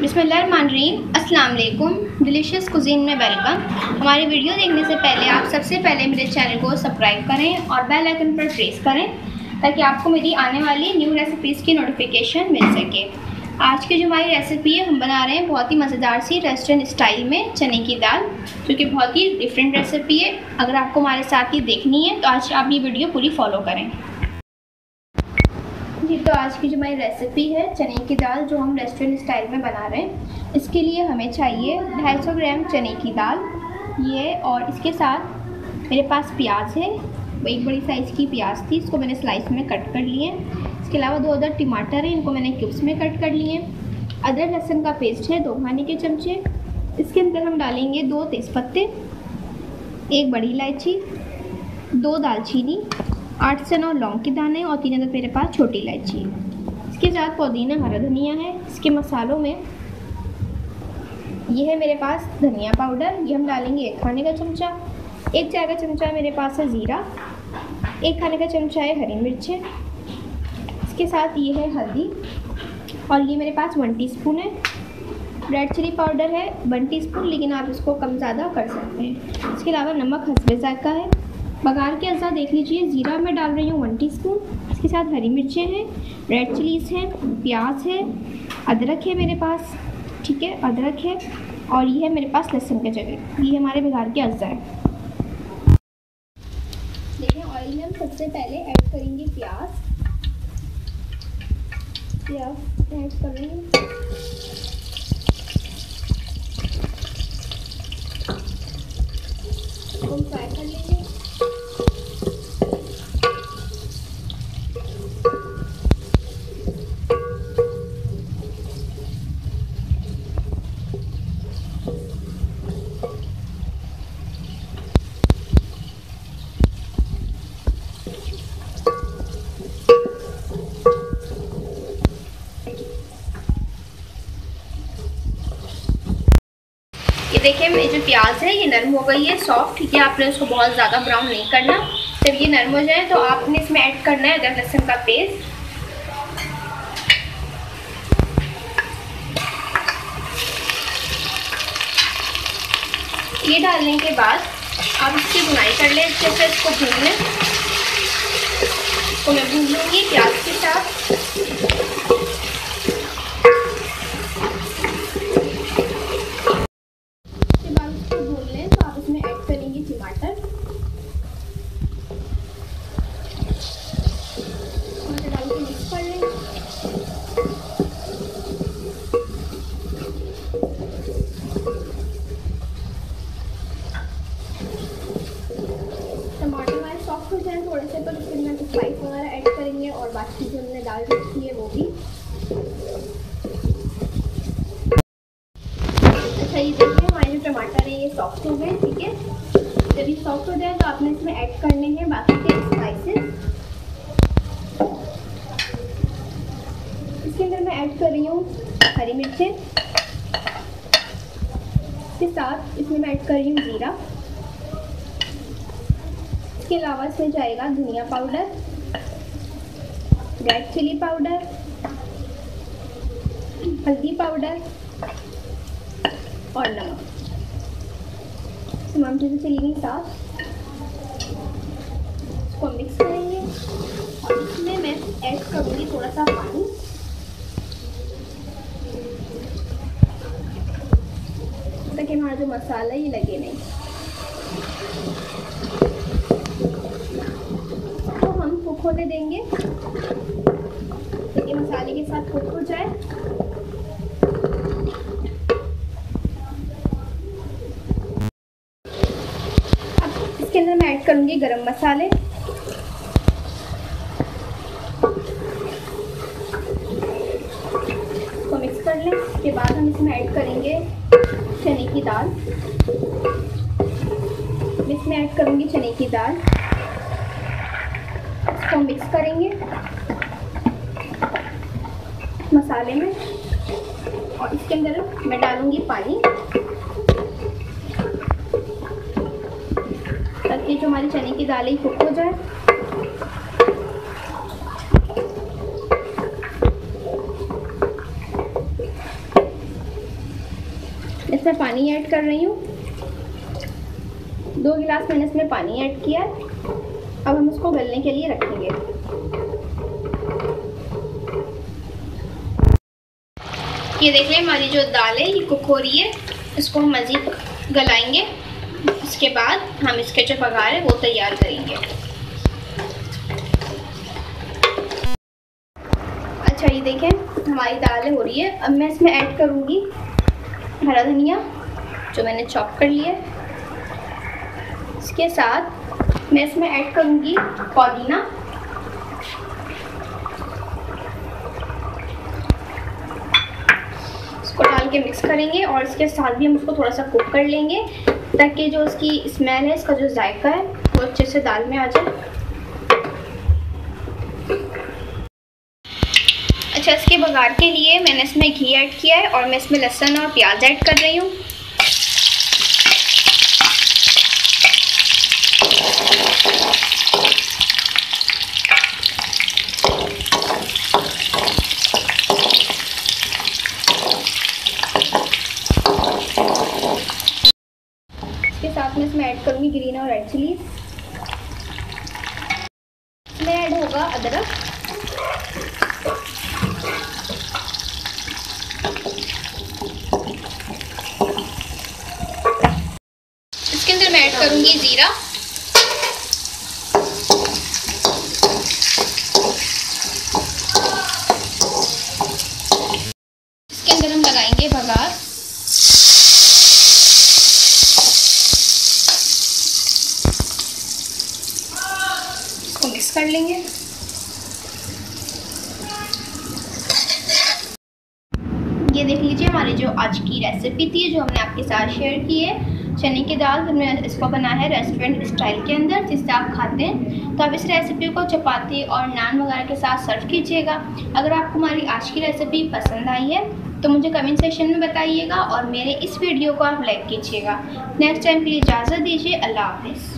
बिस्मिल्लाहिर्रहमानिर्रहीम। अस्सलाम वालेकुम। डिलीशियस कुजीन में वेलकम। हमारी वीडियो देखने से पहले आप सबसे पहले मेरे चैनल को सब्सक्राइब करें और बेल आइकन पर प्रेस करें ताकि आपको मेरी आने वाली न्यू रेसिपीज़ की नोटिफिकेशन मिल सके। आज की जो हमारी रेसिपी है, हम बना रहे हैं बहुत ही मज़ेदार सी रेस्टोरेंट स्टाइल में चने की दाल, जो कि बहुत ही डिफरेंट रेसिपी है। अगर आपको हमारे साथ ही देखनी है तो आज आप ये वीडियो पूरी फॉलो करें जी। तो आज की जो हमारी रेसिपी है चने की दाल, जो हम रेस्टोरेंट स्टाइल में बना रहे हैं, इसके लिए हमें चाहिए 250 ग्राम चने की दाल ये, और इसके साथ मेरे पास प्याज है, एक बड़ी साइज़ की प्याज थी, इसको मैंने स्लाइस में कट कर लिए। इसके अलावा 2 अदर टमाटर हैं, इनको मैंने क्यूब्स में कट कर लिए। अदरक लहसुन का पेस्ट है 2 खाने के चमचे। इसके अंदर हम डालेंगे 2 तेज़पत्ते, 1 बड़ी इलायची, 2 दालचीनी, 8 से 9 लौंग के दाने और 3 अदर मेरे पास छोटी इलायची। इसके साथ पुदीना, हरा धनिया है। इसके मसालों में ये है मेरे पास धनिया पाउडर, ये हम डालेंगे 1 खाने का चमचा। 1 चाय का चमचा मेरे पास है ज़ीरा, 1 खाने का चमचा है हरी मिर्चें। इसके साथ ये है हल्दी, और ये मेरे पास 1 टीस्पून है। रेड चिली पाउडर है 1 टीस्पून, लेकिन आप इसको कम ज़्यादा कर सकते हैं। इसके अलावा नमक हस्बे ज़ायक़ा है। बघार के अज़ा देख लीजिए, ज़ीरा मैं डाल रही हूँ 1 टीस्पून। इसके साथ हरी मिर्चें हैं, रेड चिलीज़ हैं, प्याज है, अदरक है मेरे पास, ठीक है, अदरक है, और ये है मेरे पास लहसुन के जगह। ये हमारे बघार के अज़ा है। देखिए, ऑयल में हम सबसे पहले ऐड करेंगे प्याज ऐड कर रही हूँ। हम फ्राई कर लेंगे। ये देखिए, मेरी जो प्याज है ये नरम हो गई है, सॉफ्ट, ठीक है। आपने उसको बहुत ज़्यादा ब्राउन नहीं करना। जब ये नरम हो जाए तो आपने इसमें ऐड करना है अदरक लहसुन का पेस्ट। ये डालने के बाद आप इसकी भुनाई कर लें, अच्छे से इसको भून लें। इसको मैं भून लूँगी प्याज के साथ। टमाटर हमारे सॉफ्ट हो जाए थोड़े से, तो इसके अंदर स्पाइस वगैरह ऐड करेंगे, और बाकी जो हमने दाल रखी है वो भी। अच्छा, ये देखिए हमारे जो टमाटर है ये सॉफ्ट हो गए, ठीक है। जब ये सॉफ्ट हो जाए तो आपने इसमें ऐड करने हैं बाकी के स्पाइसेस। इसके अंदर मैं ऐड कर रही हूँ हरी मिर्चें, इसके साथ इसमें मैं ऐड कर रही हूँ ज़ीरा। इसके अलावा इसमें जाएगा धनिया पाउडर, रेड चिली पाउडर, हल्दी पाउडर और नमक। तमाम चीज़ें चलेंगी साथ, इसको मिक्स करेंगे, और इसमें मैं ऐड करूँगी थोड़ा सा पानी। ताकि हमारा जो मसाला ये लगे नहीं। कुक होने देंगे, ये मसाले के साथ कुक हो जाए। अब इसके अंदर मैं ऐड करूंगी गरम मसाले। इसको मिक्स कर लें। इसके बाद हम इसमें ऐड करेंगे चने की दाल। इसमें ऐड करूंगी चने की दाल, इसको मिक्स करेंगे मसाले में, और इसके अंदर मैं डालूंगी पानी, ताकि जो हमारी चने की दाल कुक हो जाए। इसमें पानी ऐड कर रही हूँ। 2 गिलास मैंने इसमें पानी ऐड किया है। अब हम इसको गलने के लिए रखेंगे। ये देख लें, हमारी जो दाल है ये कुक हो रही है। इसको हम मज़ीद गलाएंगे। इसके बाद हम इसके जो बघार है वो तैयार करेंगे। अच्छा, ये देखें हमारी दाल हो रही है। अब मैं इसमें ऐड करूँगी हरा धनिया जो मैंने चॉप कर लिया है। इसके साथ मैं इसमें ऐड करूँगी पुदीना। इसको डाल के मिक्स करेंगे और इसके साथ भी हम उसको थोड़ा सा कुक कर लेंगे ताकि जो उसकी स्मेल है, इसका जो जायका है वो अच्छे से दाल में आ जाए। अच्छा, इसके बघार के लिए मैंने इसमें घी ऐड किया है और मैं इसमें लहसुन और प्याज ऐड कर रही हूँ। इसके साथ में इसमें ऐड करूँगी ग्रीन और रेड चिलीज। इसमें ऐड होगा अदरक। इसके अंदर मैं ऐड करूँगी जीरा। इसके अंदर हम लगाएंगे बघार। मिक्स कर लेंगे। ये देख लीजिए, हमारी जो आज की रेसिपी थी जो हमने आपके साथ शेयर की है, चने की दाल। हमने इसको बनाया है रेस्टोरेंट स्टाइल के अंदर जिससे आप खाते हैं। तो आप इस रेसिपी को चपाती और नान वगैरह के साथ सर्व कीजिएगा। अगर आपको हमारी आज की रेसिपी पसंद आई है तो मुझे कमेंट सेक्शन में बताइएगा और मेरे इस वीडियो को आप लाइक कीजिएगा। नेक्स्ट टाइम के लिए इजाज़त दीजिए। अल्लाह हाफिज़।